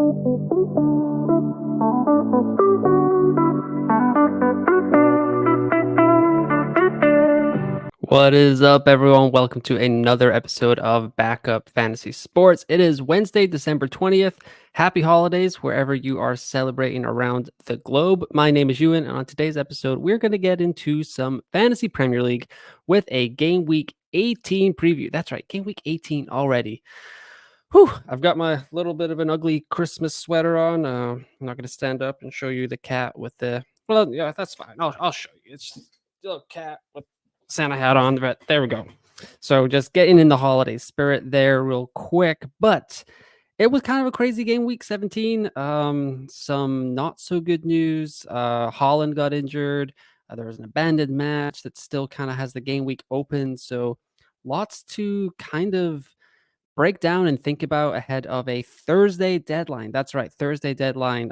What is up, everyone? Welcome to another episode of Backup Fantasy Sports. It is Wednesday, December 20th. Happy holidays wherever you are celebrating around the globe. My name is Ewan, and on today's episode, we're going to get into some Fantasy Premier League with a Game Week 18 preview. That's right, Game Week 18 already. Whew, I've got my little bit of an ugly Christmas sweater on. I'm not going to stand up and show you the cat with the... Well, yeah, that's fine. I'll show you. It's just a little cat with Santa hat on, but there we go. So just getting in the holiday spirit there real quick, but it was kind of a crazy game week 17. Some not so good news. Holland got injured. There was an abandoned match that still kind of has the game week open. So lots to kind of break down and think about ahead of a Thursday deadline. That's right, Thursday deadline.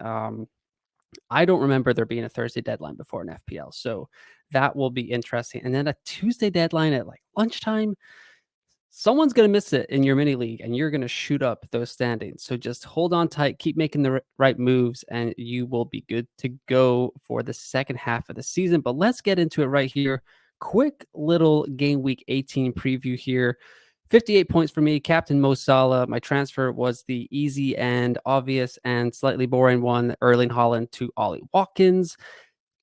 I don't remember there being a Thursday deadline before an FPL, so that will be interesting. And then a Tuesday deadline at like lunchtime. Someone's going to miss it in your mini league, and you're going to shoot up those standings. So just hold on tight, keep making the right moves, and you will be good to go for the second half of the season. But let's get into it right here. Quick little game week 18 preview here. 58 points for me, Captain Mo Salah. My transfer was the easy and obvious and slightly boring one, Erling Haaland to Ollie Watkins.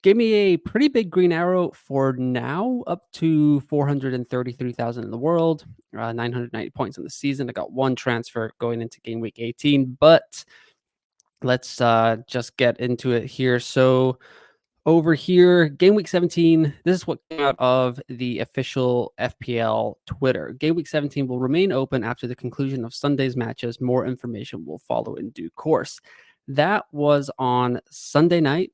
Give me a pretty big green arrow for now, up to 433,000 in the world, 990 points in the season. I got one transfer going into game week 18, but let's just get into it here. So over here, game week 17, this is what came out of the official FPL Twitter. Game week 17 will remain open after the conclusion of Sunday's matches. More information will follow in due course. That was on Sunday night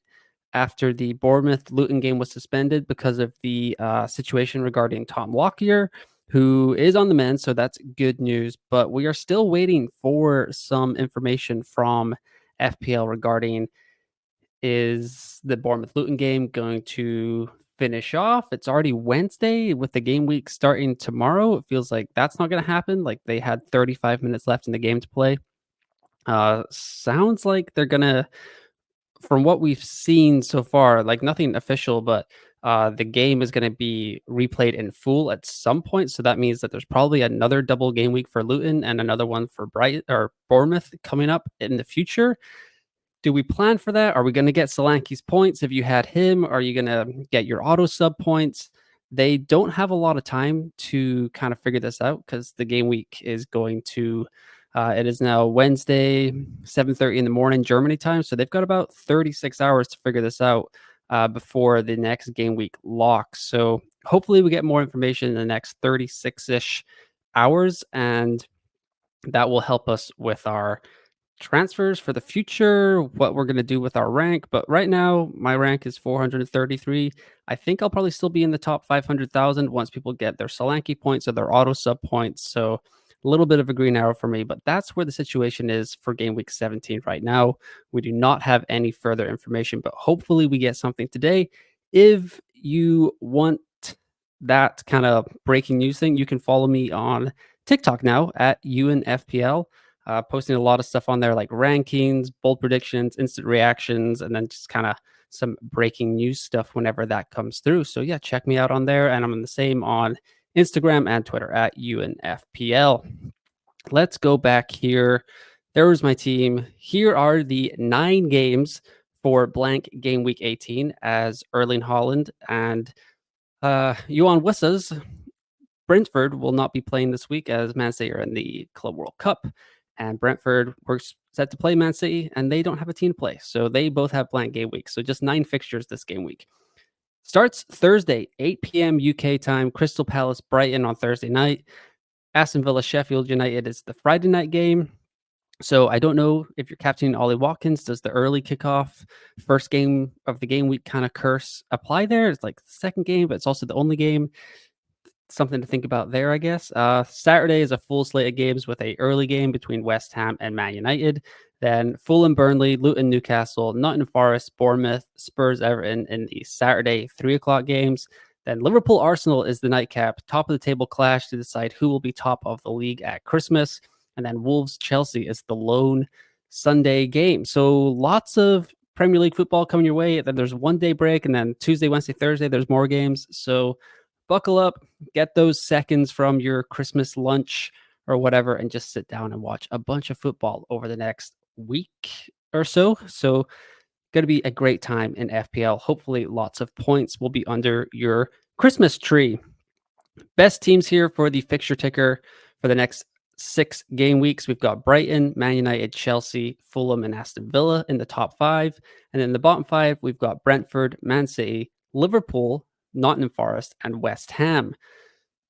after the Bournemouth-Luton game was suspended because of the situation regarding Tom Lockyer, who is on the mend, so that's good news. But we are still waiting for some information from FPL regarding, is the Bournemouth-Luton game going to finish off? It's already Wednesday with the game week starting tomorrow. It feels like that's not going to happen. Like they had 35 minutes left in the game to play. Sounds like they're going to, from what we've seen so far, like nothing official, but the game is going to be replayed in full at some point. So that means that there's probably another double game week for Luton and another one for Brighton or Bournemouth coming up in the future. Do we plan for that? Are we going to get Solanke's points if you had him? Are you going to get your auto sub points? They don't have a lot of time to kind of figure this out because the game week is going to, it is now Wednesday, 7:30 in the morning, Germany time. So they've got about 36 hours to figure this out before the next game week locks. So hopefully we get more information in the next 36-ish hours, and that will help us with our transfers for the future, what we're going to do with our rank. But right now, my rank is 433. I think I'll probably still be in the top 500,000 once people get their Solanke points or their auto sub points. So a little bit of a green arrow for me, but that's where the situation is for game week 17 right now. We do not have any further information, but hopefully we get something today. If you want that kind of breaking news thing, you can follow me on TikTok now at UNFPL. Posting a lot of stuff on there like rankings, bold predictions, instant reactions, and then just kind of some breaking news stuff whenever that comes through. So yeah, check me out on there. And I'm the same on Instagram and Twitter at UNFPL. Let's go back here. There was my team. Here are the 9 games for Blank Game Week 18 as Erling Haaland and Johan Wissa's Brentford will not be playing this week as Man City are in the Club World Cup. And Brentford were set to play Man City, and they don't have a team to play. So they both have blank game week. So just 9 fixtures this game week. Starts Thursday, 8 p.m. UK time. Crystal Palace, Brighton on Thursday night. Aston Villa, Sheffield United is the Friday night game. So I don't know if you're captaining Ollie Watkins. Does the early kickoff, first game of the game week kind of curse apply there? It's like the second game, but it's also the only game. Something to think about there, I guess. Saturday is a full slate of games with a early game between West Ham and Man United. Then Fulham, Burnley, Luton, Newcastle, Nottingham Forest, Bournemouth, Spurs, Everton in the Saturday 3 o'clock games. Then Liverpool, Arsenal is the nightcap. Top of the table clash to decide who will be top of the league at Christmas. And then Wolves, Chelsea is the lone Sunday game. So lots of Premier League football coming your way. Then there's 1 day break, and then Tuesday, Wednesday, Thursday, there's more games. So buckle up, get those seconds from your Christmas lunch or whatever, and just sit down and watch a bunch of football over the next week or so. So going to be a great time in FPL. Hopefully, lots of points will be under your Christmas tree. Best teams here for the fixture ticker for the next 6 game weeks. We've got Brighton, Man United, Chelsea, Fulham, and Aston Villa in the top 5. And in the bottom 5, we've got Brentford, Man City, Liverpool, Nottingham Forest, and West Ham.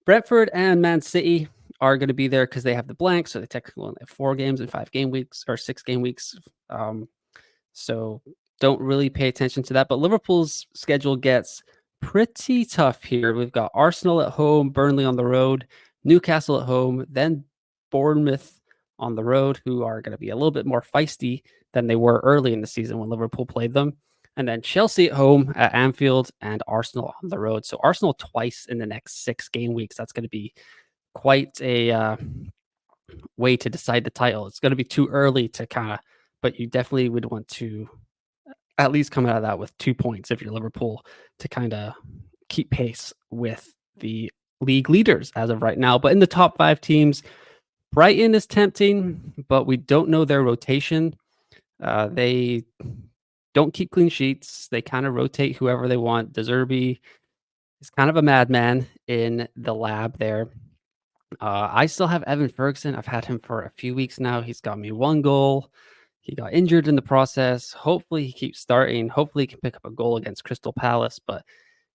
Brentford and Man City are going to be there because they have the blank. So they technically only have 4 games in 5 game weeks or 6 game weeks. So don't really pay attention to that. But Liverpool's schedule gets pretty tough here. We've got Arsenal at home, Burnley on the road, Newcastle at home, then Bournemouth on the road, who are going to be a little bit more feisty than they were early in the season when Liverpool played them. And then Chelsea at home at Anfield and Arsenal on the road. So Arsenal twice in the next 6 game weeks. That's going to be quite a way to decide the title. It's going to be too early to but you definitely would want to at least come out of that with 2 points if you're Liverpool to kind of keep pace with the league leaders as of right now. But in the top 5 teams, Brighton is tempting, but we don't know their rotation. They don't keep clean sheets. They kind of rotate whoever they want. De Zerbi is kind of a madman in the lab there. I still have Evan Ferguson. I've had him for a few weeks now. He's got me 1 goal. He got injured in the process. Hopefully he keeps starting. Hopefully he can pick up a goal against Crystal Palace, but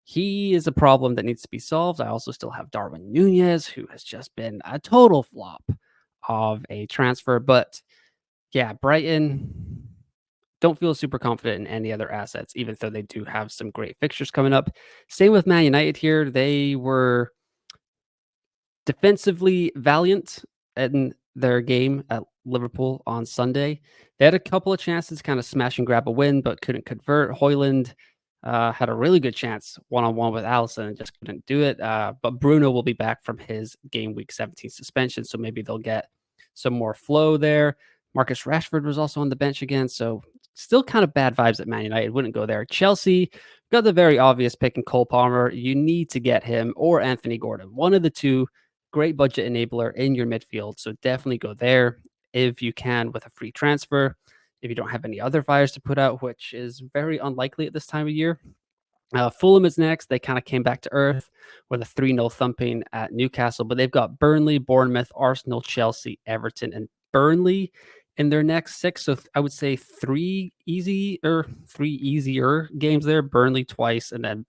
he is a problem that needs to be solved. I also still have Darwin Nunez, who has just been a total flop of a transfer. But yeah, Brighton don't feel super confident in any other assets, even though they do have some great fixtures coming up. Same with Man United here. They were defensively valiant in their game at Liverpool on Sunday. They had a couple of chances to kind of smash and grab a win, but couldn't convert. Hoyland had a really good chance one-on-one with Alisson and just couldn't do it. But Bruno will be back from his game week 17 suspension, so maybe they'll get some more flow there. Marcus Rashford was also on the bench again, so still kind of bad vibes at Man United. Wouldn't go there. Chelsea got the very obvious pick in Cole Palmer. You need to get him or Anthony Gordon. One of the two. Great budget enabler in your midfield. So definitely go there if you can with a free transfer. If you don't have any other fires to put out, which is very unlikely at this time of year. Fulham is next. They kind of came back to earth with a 3-0 thumping at Newcastle, but they've got Burnley, Bournemouth, Arsenal, Chelsea, Everton, and Burnley in their next 6. So I would say 3 easier games there. Burnley twice, and then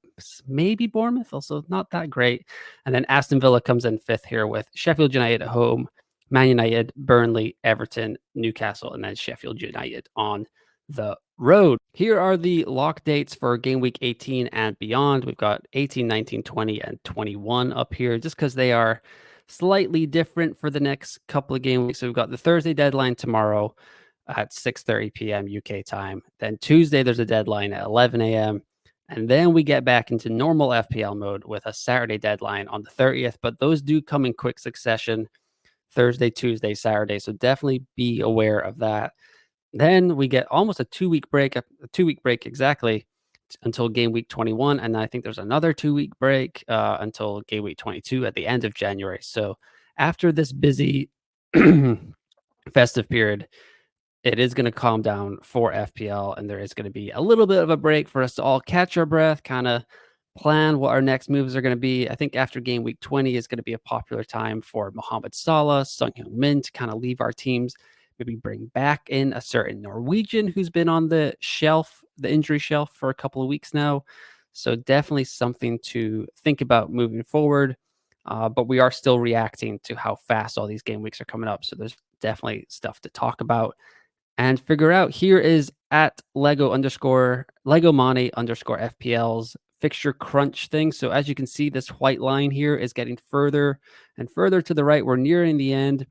maybe Bournemouth, also not that great. And then Aston Villa comes in 5th here with Sheffield United at home, Man United, Burnley, Everton, Newcastle, and then Sheffield United on the road. Here are the lock dates for game week 18 and beyond. We've got 18, 19, 20, and 21 up here just because they are slightly different for the next couple of game weeks. So we've got the Thursday deadline tomorrow at 6:30 p.m. UK time. Then Tuesday, there's a deadline at 11 a.m. And then we get back into normal FPL mode with a Saturday deadline on the 30th. But those do come in quick succession, Thursday, Tuesday, Saturday. So definitely be aware of that. Then we get almost a 2-week break, exactly until game week 21. And I think there's another 2-week break until game week 22 at the end of January. So after this busy festive period, it is going to calm down for FPL, and there is going to be a little bit of a break for us to all catch our breath, kind of plan what our next moves are going to be. I think after game week 20 is going to be a popular time for Mohamed Salah, Son Heung-min to kind of leave our teams, maybe bring back in a certain Norwegian who's been on the shelf, the injury shelf for a couple of weeks now. So definitely something to think about moving forward. But we are still reacting to how fast all these game weeks are coming up. So there's definitely stuff to talk about and figure out. Here is at Lego Mane _ FPL's fixture crunch thing. So as you can see, this white line here is getting further and further to the right. We're nearing the end.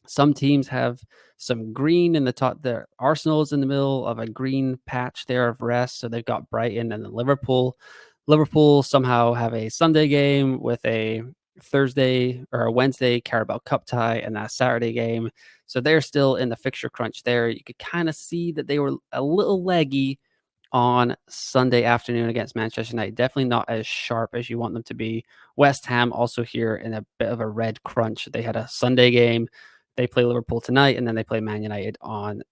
Some teams have some green in the top there. Arsenal is in the middle of a green patch there of rest. So they've got Brighton and then Liverpool. Liverpool somehow have a Sunday game with a Thursday or a Wednesday Carabao Cup tie and that Saturday game. So they're still in the fixture crunch there. You could kind of see that they were a little leggy on Sunday afternoon against Manchester United. Definitely not as sharp as you want them to be. West Ham also here in a bit of a red crunch. They had a Sunday game. They play Liverpool tonight, and then they play Man United on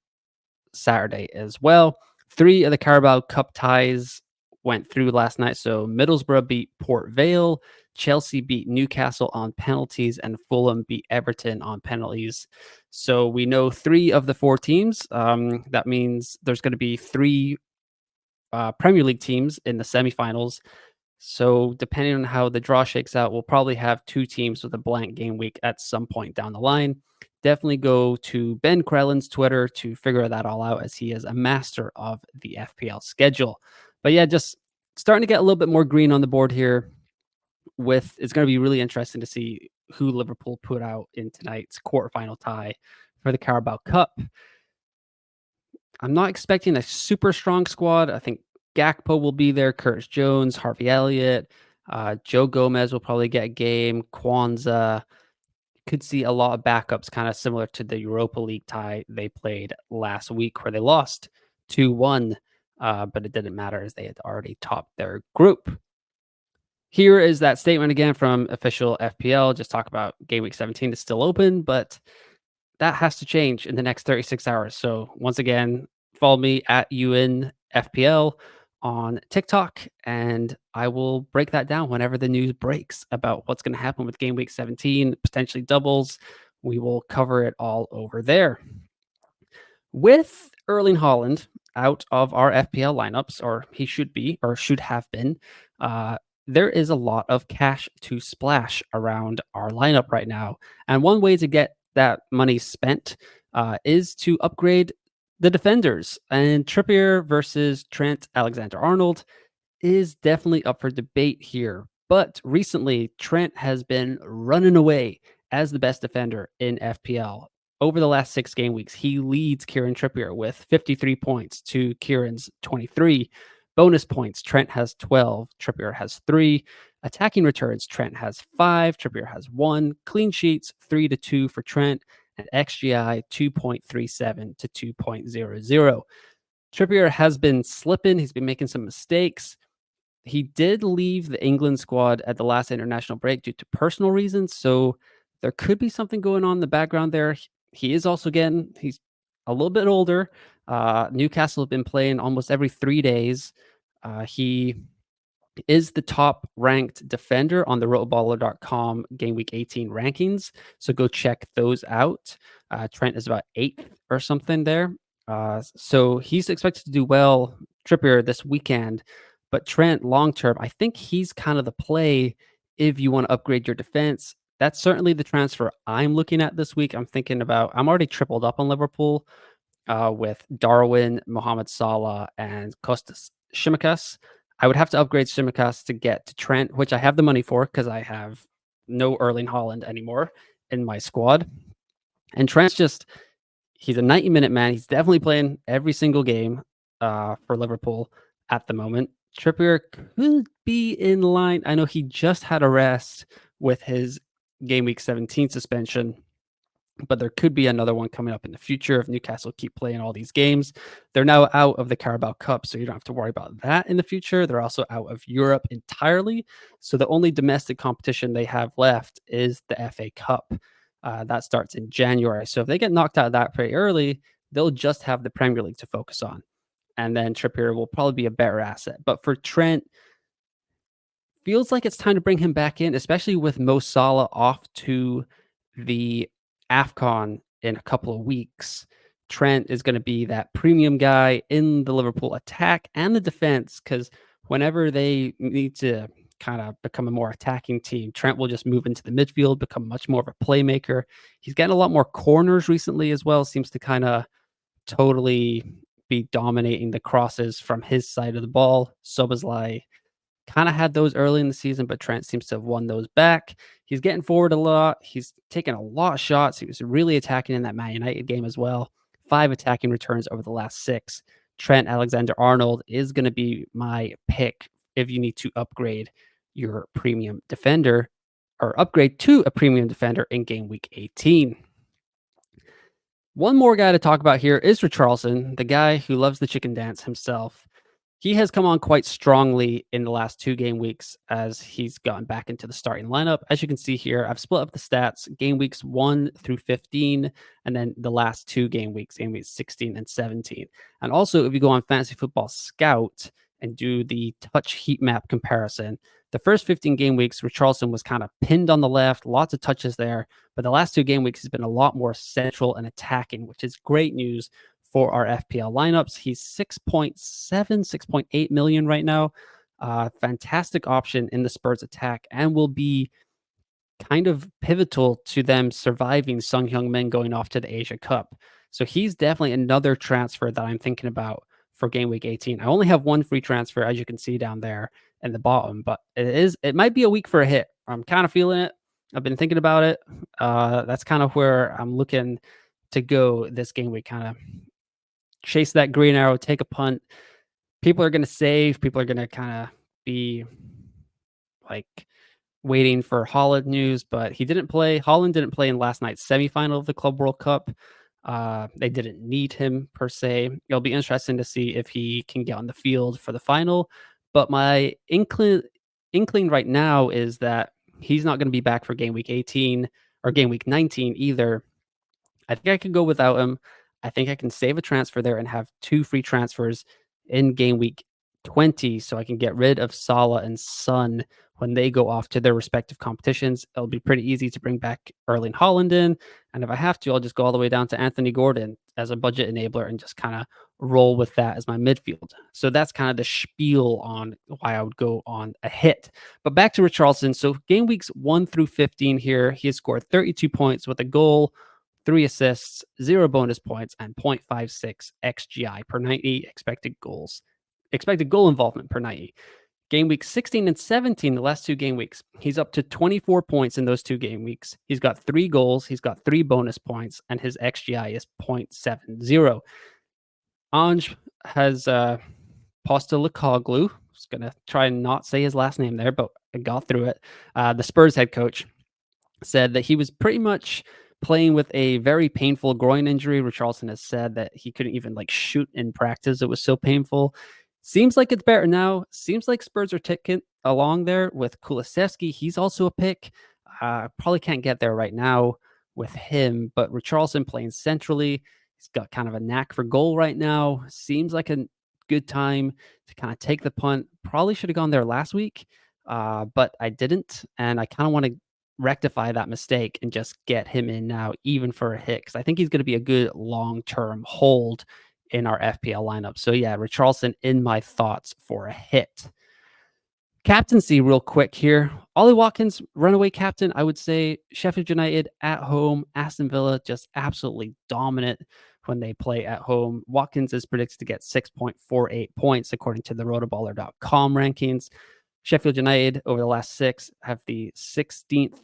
Saturday as well. 3 of the Carabao Cup ties went through last night. So Middlesbrough beat Port Vale, Chelsea beat Newcastle on penalties, and Fulham beat Everton on penalties. So we know 3 of the 4 teams. That means there's going to be 3 Premier League teams in the semifinals. So depending on how the draw shakes out, we'll probably have 2 teams with a blank game week at some point down the line. Definitely go to Ben Krellin's Twitter to figure that all out, as he is a master of the FPL schedule. But yeah, just starting to get a little bit more green on the board here. It's going to be really interesting to see who Liverpool put out in tonight's quarterfinal tie for the Carabao Cup. I'm not expecting a super strong squad. I think Gakpo will be there, Curtis Jones, Harvey Elliott, Joe Gomez will probably get a game, Kwanzaa. Could see a lot of backups, kind of similar to the Europa League tie they played last week, where they lost 2-1, but it didn't matter as they had already topped their group. Here is that statement again from official FPL. Just talk about game week 17 is still open, but that has to change in the next 36 hours. So once again, follow me at UNFPL on TikTok, and I will break that down whenever the news breaks about what's going to happen with game week 17, potentially doubles. We will cover it all over there. With Erling Haaland out of our FPL lineups, or he should be, or should have been, there is a lot of cash to splash around our lineup right now. And one way to get that money spent is to upgrade the defenders. And Trippier versus Trent Alexander-Arnold is definitely up for debate here. But recently, Trent has been running away as the best defender in FPL. Over the last 6 game weeks, he leads Kieran Trippier with 53 points to Kieran's 23. Bonus points, Trent has 12, Trippier has 3. Attacking returns, Trent has 5, Trippier has 1. Clean sheets, 3-2 for Trent, and XGI 2.37 to 2.00. Trippier has been slipping. He's been making some mistakes. He did leave the England squad at the last international break due to personal reasons, so there could be something going on in the background there. He is also he's a little bit older. Newcastle have been playing almost every 3 days. He is the top ranked defender on the rotoballer.com game week 18 rankings. So go check those out. Trent is about 8th or something there. So he's expected to do well, Trippier, this weekend. But Trent, long term, I think he's kind of the play if you want to upgrade your defense. That's certainly the transfer I'm looking at this week. I'm already tripled up on Liverpool with Darwin, Mohamed Salah, and Kostas Tsimikas. I would have to upgrade Tsimikas to get to Trent, which I have the money for because I have no Erling Haaland anymore in my squad. And Trent's he's a 90-minute man. He's definitely playing every single game for Liverpool at the moment. Trippier could be in line. I know he just had a rest with his game week 17 suspension, but there could be another one coming up in the future if Newcastle keep playing all these games. They're now out of the Carabao Cup, so you don't have to worry about that in the future. They're also out of Europe entirely. So the only domestic competition they have left is the FA Cup. That starts in January. So if they get knocked out of that pretty early, they'll just have the Premier League to focus on. And then Trippier will probably be a better asset. But for Trent, feels like it's time to bring him back in, especially with Mo Salah off to the AFCON in a couple of weeks. Trent is going to be that premium guy in the Liverpool attack and the defense, because whenever they need to kind of become a more attacking team, Trent will just move into the midfield, become much more of a playmaker. He's getting a lot more corners recently as well. Seems to kind of totally be dominating the crosses from his side of the ball. Szoboszlai kind of had those early in the season, but Trent seems to have won those back. He's getting forward a lot. He's taking a lot of shots. He was really attacking in that Man United game as well. 5 attacking returns over the last 6. Trent Alexander-Arnold is going to be my pick if you need to upgrade your premium defender, or upgrade to a premium defender in game week 18. One more guy to talk about here is Richarlison, the guy who loves the chicken dance himself. He has come on quite strongly in the last 2 game weeks as he's gotten back into the starting lineup. As you can see here, I've split up the stats, game weeks 1 through 15, and then the last 2 game weeks 16 and 17. And also, if you go on Fantasy Football Scout and do the touch heat map comparison, the first 15 game weeks, Richarlison was kind of pinned on the left, lots of touches there. But the last 2 game weeks has been a lot more central and attacking, which is great news for our FPL lineups. He's 6.8 million right now. Fantastic option in the Spurs attack and will be kind of pivotal to them surviving Sung Hyung Min going off to the Asia Cup. So he's definitely another transfer that I'm thinking about for game week 18. I only have one free transfer, as you can see down there in the bottom, but it might be a week for a hit. I'm kind of feeling it. I've been thinking about it. That's kind of where I'm looking to go this game week, kind of chase that green arrow, take a punt. People are going to save. People are going to kind of be like waiting for Holland news, but he didn't play. Holland didn't play in last night's semifinal of the Club World Cup. They didn't need him per se. It'll be interesting to see if he can get on the field for the final. But my inkling right now is that he's not going to be back for game week 18 or game week 19 either. I think I could go without him. I think I can save a transfer there and have 2 free transfers in game week 20 so I can get rid of Salah and Son when they go off to their respective competitions. It'll be pretty easy to bring back Erling Haaland in. And if I have to, I'll just go all the way down to Anthony Gordon as a budget enabler and just kind of roll with that as my midfield. So that's kind of the spiel on why I would go on a hit. But back to Richarlison. So game weeks 1 through 15 here, he has scored 32 points with a goal, 3 assists, 0 bonus points, and 0.56 XGI per 90 expected goal involvement per 90. Game week 16 and 17, the last 2 game weeks, he's up to 24 points in those 2 game weeks. He's got 3 goals, he's got 3 bonus points, and his XGI is 0.70. Ange has Postecoglou. I was going to try and not say his last name there, but I got through it. The Spurs head coach said that he was pretty much playing with a very painful groin injury. Richarlison has said that he couldn't even shoot in practice. It was so painful. Seems like it's better now. Seems like Spurs are ticking along there with Kulusevski. He's also a pick. Probably can't get there right now with him, but Richarlison playing centrally. He's got kind of a knack for goal right now. Seems like a good time to kind of take the punt. Probably should have gone there last week, but I didn't. And I kind of want to rectify that mistake and just get him in now, even for a hit, because I think he's going to be a good long-term hold in our FPL lineup. So yeah, Richarlison in my thoughts for a hit. Captaincy real quick here. Ollie Watkins, runaway captain. I would say Sheffield United at home, Aston Villa just absolutely dominant when they play at home. Watkins is predicted to get 6.48 points according to the rotoballer.com rankings. Sheffield United over the last 6 have the 16th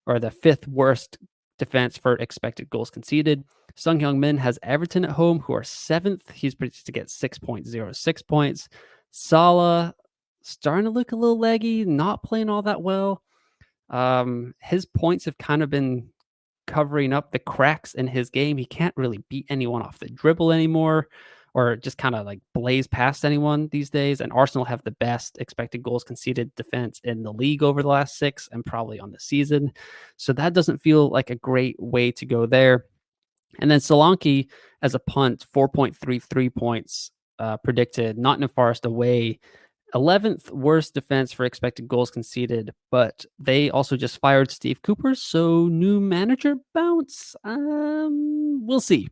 or the 5th worst defense for expected goals conceded. Sung Hyung Min has Everton at home, who are 7th. He's predicted to get 6.06 points. Salah starting to look a little leggy, not playing all that well. His points have kind of been covering up the cracks in his game. He can't really beat anyone off the dribble anymore, or just kind of blaze past anyone these days. And Arsenal have the best expected goals conceded defense in the league over the last 6 and probably on the season. So that doesn't feel like a great way to go there. And then Solanke as a punt, 4.33 points predicted. Nottingham Forest away, 11th worst defense for expected goals conceded, but they also just fired Steve Cooper, so new manager bounce. We'll see.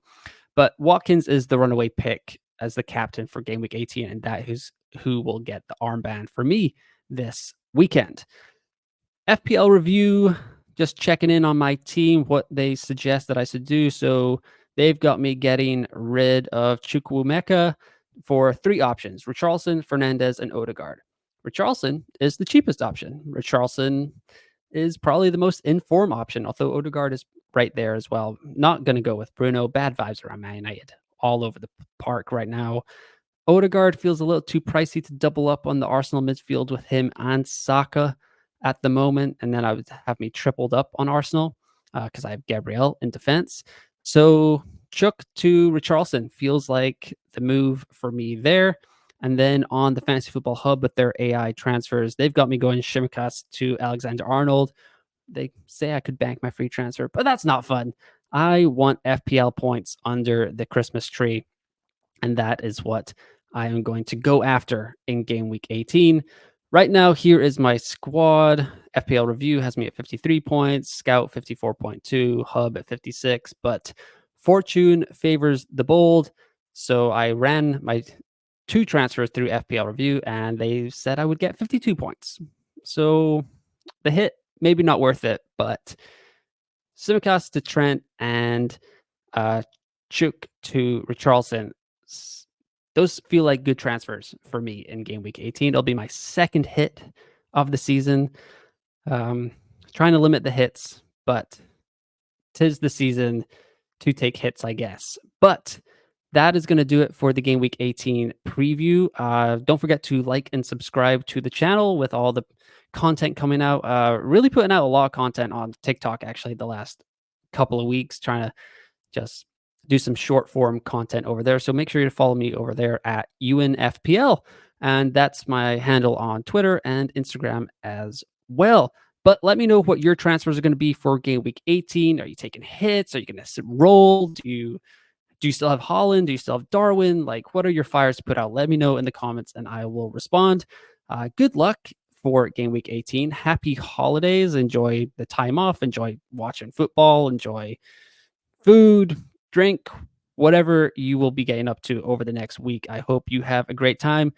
But Watkins is the runaway pick as the captain for game week 18, and that is who will get the armband for me this weekend. FPL review, just checking in on my team, what they suggest that I should do. So they've got me getting rid of Chukwuemeka for 3 options: Richarlison, Fernandez, and Odegaard. Richarlison is the cheapest option. Richarlison is probably the most informed option, although Odegaard is right there as well. Not going to go with Bruno. Bad vibes around Man United all over the park right now. Odegaard feels a little too pricey to double up on the Arsenal midfield with him and Saka at the moment. And then I would have me tripled up on Arsenal because I have Gabriel in defense. So Chook to Richarlison feels like the move for me there. And then on the Fantasy Football Hub with their AI transfers, they've got me going Shimikas to Alexander Arnold. They say I could bank my free transfer, but that's not fun. I want FPL points under the Christmas tree, and that is what I am going to go after in game week 18. Right now, here is my squad. FPL review has me at 53 points, Scout 54.2, Hub at 56, but Fortune favors the bold. So I ran my 2 transfers through FPL review, and they said I would get 52 points. So the hit, maybe not worth it, but Simicast to Trent and Chuk to Richarlison. Those feel like good transfers for me in game week 18. It'll be my second hit of the season. Trying to limit the hits, but 'tis the season to take hits, I guess. But that is going to do it for the game week 18 preview. Don't forget to like and subscribe to the channel with all the content coming out. Really putting out a lot of content on TikTok actually the last couple of weeks, trying to just do some short form content over there. So make sure you follow me over there at UNFPL. And that's my handle on Twitter and Instagram as well. But let me know what your transfers are going to be for game week 18. Are you taking hits? Are you going to roll? Do you still have Holland? Do you still have Darwin? Like, what are your fires to put out? Let me know in the comments and I will respond. Good luck for game week 18. Happy holidays. Enjoy the time off. Enjoy watching football. Enjoy food, drink, whatever you will be getting up to over the next week. I hope you have a great time.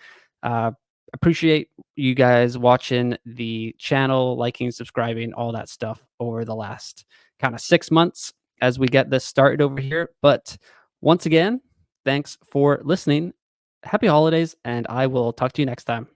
Appreciate you guys watching the channel, liking, subscribing, all that stuff over the last kind of 6 months as we get this started over here. But once again, thanks for listening. Happy holidays, and I will talk to you next time.